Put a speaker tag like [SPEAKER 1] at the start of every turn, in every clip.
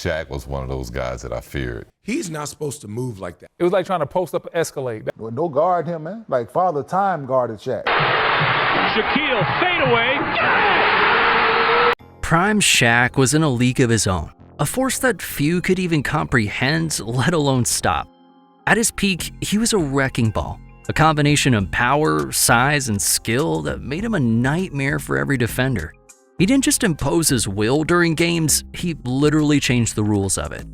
[SPEAKER 1] Shaq was one of those guys that I feared.
[SPEAKER 2] He's not supposed to move like that.
[SPEAKER 3] It was like trying to post up an Escalade.
[SPEAKER 4] No guard him, man. Like Father Time guarded Shaq.
[SPEAKER 5] Shaquille fadeaway.
[SPEAKER 6] Prime Shaq was in a league of his own, a force that few could even comprehend, let alone stop. At his peak, he was a wrecking ball, a combination of power, size, and skill that made him a nightmare for every defender. He didn't just impose his will during games, he literally changed the rules of it.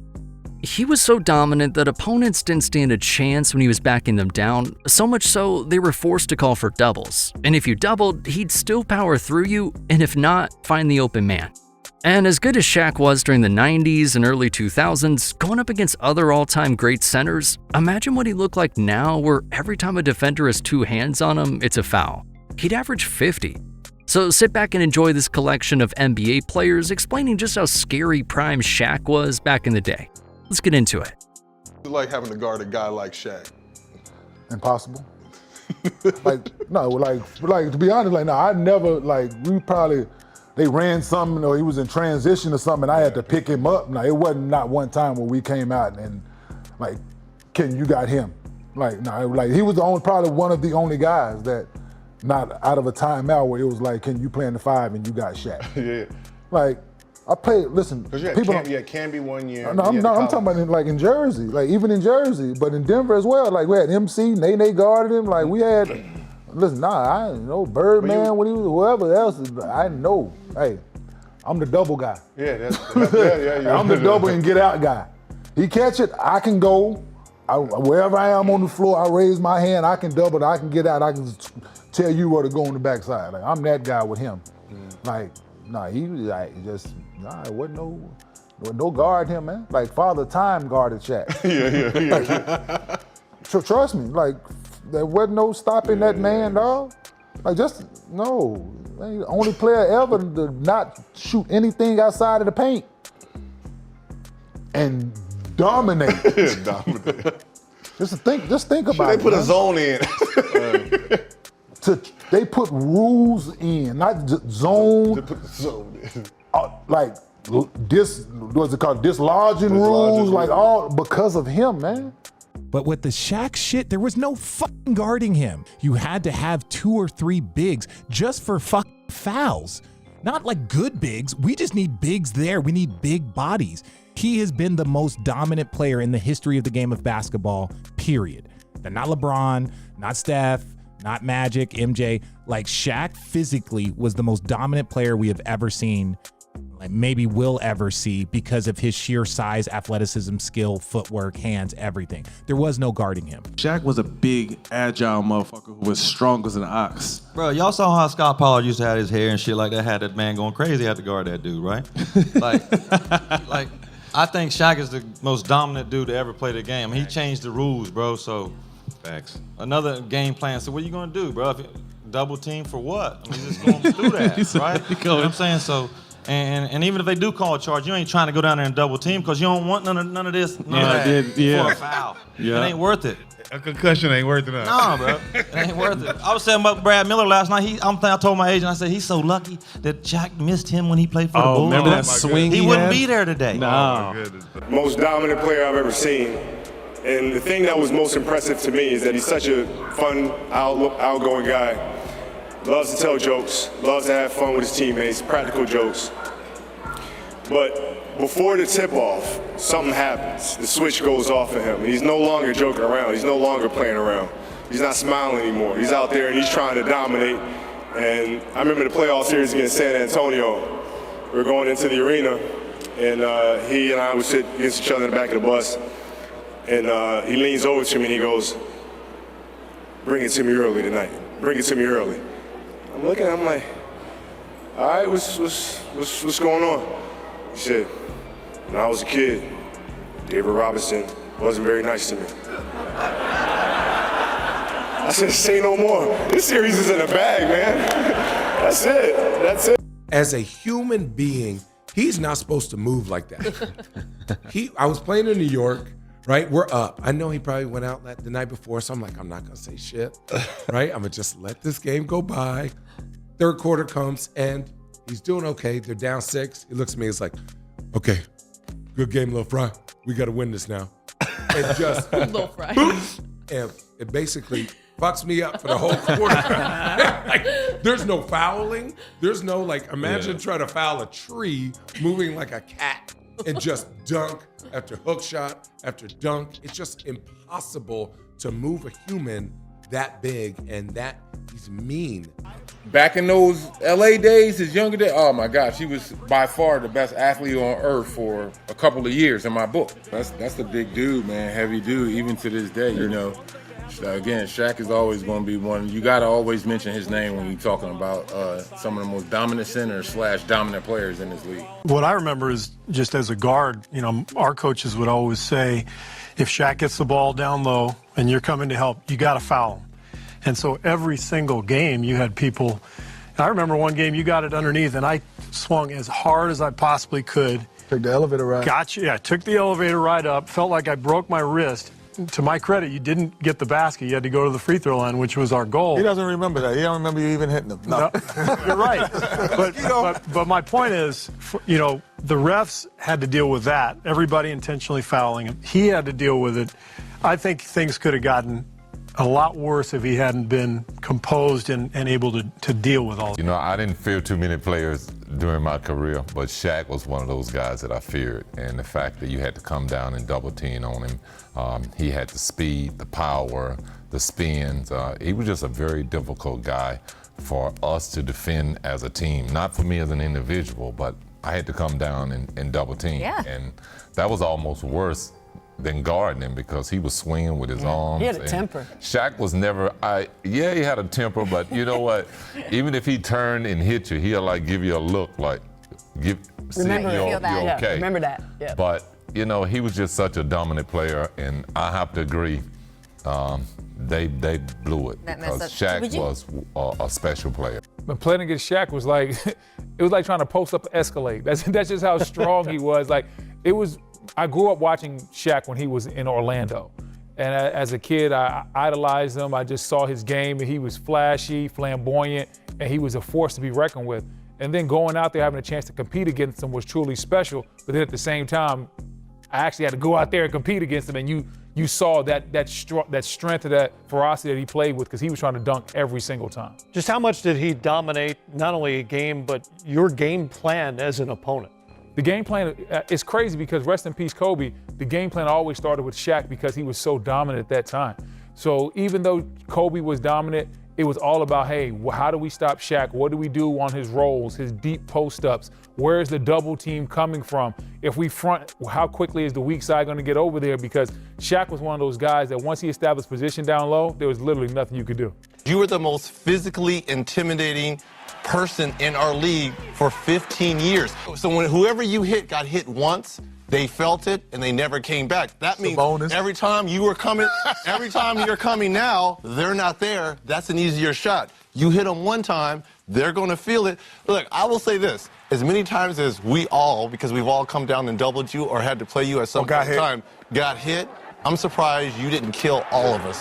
[SPEAKER 6] He was so dominant that opponents didn't stand a chance when he was backing them down, so much so they were forced to call for doubles. And if you doubled, he'd still power through you, and if not, find the open man. And as good as Shaq was during the 90s and early 2000s, going up against other all-time great centers, imagine what he looked like now where every time a defender has two hands on him, it's a foul. He'd average 50. So sit back and enjoy this collection of NBA players explaining just how scary Prime Shaq was back in the day. Let's get into it.
[SPEAKER 7] It's like having to guard a guy like Shaq.
[SPEAKER 4] Impossible. like to be honest, like no, I never they ran something or he was in transition or something and I had to pick him up. Now it wasn't not one time where we came out and like, Ken, you got him. Like no, like he was probably one of the only guys that not out of a timeout where it was like, Ken, you playing the five and you got Shaq.
[SPEAKER 7] Yeah.
[SPEAKER 4] Like I played, listen,
[SPEAKER 7] because you had Canby 1 year.
[SPEAKER 4] No, I'm talking about in Jersey, like even in Jersey, but in Denver as well. Like we had MC, Nene guarded him. Like we had, listen, I know Birdman when he was whoever else. I know, hey, I'm the double guy.
[SPEAKER 7] Yeah,
[SPEAKER 4] I'm the double and get out guy. He catch it, I can go. Wherever I am on the floor, I raise my hand, I can double, I can get out, I can tell you where to go on the backside. Like I'm that guy with him. Like, nah, he was like just. Nah, it wasn't no guard him, man. Like Father Time guarded Shaq.
[SPEAKER 7] Yeah.
[SPEAKER 4] Trust me, like there wasn't no stopping that man, dog. Like no. Man, the only player ever to not shoot anything outside of the paint and dominate. Just think about it.
[SPEAKER 7] They put a zone in.
[SPEAKER 4] They put rules in, not zone.
[SPEAKER 7] They put the zone in.
[SPEAKER 4] Like what's it called? Dislodging rules, like all because of him, man.
[SPEAKER 8] But with the Shaq shit, there was no fucking guarding him. You had to have 2 or 3 bigs just for fucking fouls. Not like good bigs. We just need bigs there. We need big bodies. He has been the most dominant player in the history of the game of basketball, period. Not LeBron, not Steph, not Magic, MJ. Like Shaq physically was the most dominant player we have ever seen, like maybe will ever see, because of his sheer size, athleticism, skill, footwork, hands, everything. There was no guarding him.
[SPEAKER 9] Shaq was a big, agile motherfucker who was strong as an ox.
[SPEAKER 10] Bro, y'all saw how Scott Pollard used to have his hair and shit like that, had that man going crazy, had to guard that dude, right? like, I think Shaq is the most dominant dude to ever play the game. He changed the rules, bro, so.
[SPEAKER 7] Facts.
[SPEAKER 10] Another game plan, so what are you gonna do, bro? Double team for what? I mean, just going through that, right? You know what I'm saying? So, and even if they do call a charge, you ain't trying to go down there and double team because you don't want none of this, for a foul. Yeah. It ain't worth it.
[SPEAKER 11] A concussion ain't worth it.
[SPEAKER 10] Nah, bro, it ain't worth it. I was saying about Brad Miller last night. I told my agent, I said he's so lucky that Shaq missed him when he played for the Bulls.
[SPEAKER 9] Remember that swing?
[SPEAKER 10] He wouldn't be there today.
[SPEAKER 9] No.
[SPEAKER 12] Most dominant player I've ever seen. And the thing that was most impressive to me is that he's such a fun, outgoing guy. Loves to tell jokes, loves to have fun with his teammates, practical jokes. But before the tip-off, something happens. The switch goes off of him. He's no longer joking around. He's no longer playing around. He's not smiling anymore. He's out there and he's trying to dominate. And I remember the playoff series against San Antonio. We were going into the arena, and he and I would sit against each other in the back of the bus. And he leans over to me and he goes, "Bring it to me early tonight. Bring it to me early." I'm looking at him like, "All right, what's going on?" He said, "When I was a kid, David Robinson wasn't very nice to me." I said, "Say no more. This series is in the bag, man." That's it. That's it.
[SPEAKER 2] As a human being, he's not supposed to move like that. I was playing in New York. Right, we're up. I know he probably went out the night before, so I'm like, I'm not gonna say shit, right? I'm gonna just let this game go by. Third quarter comes, and he's doing okay. They're down 6. He looks at me, he's like, "Okay, good game, Lil Fry. We got to win this now. And just,
[SPEAKER 11] Lil Fry.
[SPEAKER 2] and it basically fucks me up for the whole quarter. Like, there's no fouling. There's no, like, imagine trying to foul a tree moving like a cat and just dunk after hook shot after dunk. It's just impossible to move a human that big and that he's mean.
[SPEAKER 13] Back in those LA days, his younger days, oh my gosh, he was by far the best athlete on earth for a couple of years in my book. That's the big dude, man, heavy dude, even to this day, you know. Again, Shaq is always going to be one. You got to always mention his name when you're talking about some of the most dominant centers / dominant players in this league.
[SPEAKER 14] What I remember is just as a guard, you know, our coaches would always say, if Shaq gets the ball down low and you're coming to help, you got to foul him. And so every single game you had people, and I remember one game you got it underneath and I swung as hard as I possibly could.
[SPEAKER 4] Took the elevator ride.
[SPEAKER 14] Gotcha, yeah, took the elevator ride up, felt like I broke my wrist. To my credit, you didn't get the basket. You had to go to the free throw line, which was our goal.
[SPEAKER 7] He doesn't remember that. He don't remember you even hitting him. No.
[SPEAKER 14] You're right. But my point is, you know, the refs had to deal with that. Everybody intentionally fouling him. He had to deal with it. I think things could have gotten a lot worse if he hadn't been composed and able to deal with all of it.
[SPEAKER 1] You know, I didn't fear too many players during my career, but Shaq was one of those guys that I feared. And the fact that you had to come down and double team on him, he had the speed, the power, the spins. He was just a very difficult guy for us to defend as a team. Not for me as an individual, but I had to come down and double team.
[SPEAKER 11] Yeah.
[SPEAKER 1] And that was almost worse than guarding him because he was swinging with his arms.
[SPEAKER 11] He had a
[SPEAKER 1] and
[SPEAKER 11] temper.
[SPEAKER 1] Shaq was never, he had a temper, but you know what? Even if he turned and hit you, he'll like give you a look like,
[SPEAKER 11] Remember
[SPEAKER 1] you're
[SPEAKER 11] that.
[SPEAKER 1] okay.
[SPEAKER 11] Yeah, remember that. Yeah.
[SPEAKER 1] But, you know, he was just such a dominant player, and I have to agree, they blew it
[SPEAKER 11] That
[SPEAKER 1] because
[SPEAKER 11] messed up.
[SPEAKER 1] Shaq was a special player.
[SPEAKER 3] But playing against Shaq was like, it was like trying to post up an Escalade. That's just how strong he was. Like, it was, I grew up watching Shaq when he was in Orlando. And as a kid, I idolized him. I just saw his game, and he was flashy, flamboyant, and he was a force to be reckoned with. And then going out there, having a chance to compete against him was truly special. But then at the same time, I actually had to go out there and compete against him, and you saw that strength of that ferocity that he played with because he was trying to dunk every single time.
[SPEAKER 15] Just how much did he dominate not only a game, but your game plan as an opponent?
[SPEAKER 3] The game plan is crazy because, rest in peace, Kobe, the game plan always started with Shaq because he was so dominant at that time. So even though Kobe was dominant, it was all about, hey, how do we stop Shaq? What do we do on his rolls, his deep post-ups? Where is the double team coming from? If we front, how quickly is the weak side going to get over there? Because Shaq was one of those guys that once he established position down low, there was literally nothing you could do.
[SPEAKER 16] You were the most physically intimidating person in our league for 15 years. So when whoever you hit got hit once, they felt it and they never came back. That means every time you were coming, every time you're coming now, they're not there. That's an easier shot. You hit them one time, they're going to feel it. Look, I will say this. As many times as we all, because we've all come down and doubled you or had to play you at some point in time, got hit, I'm surprised you didn't kill all of us.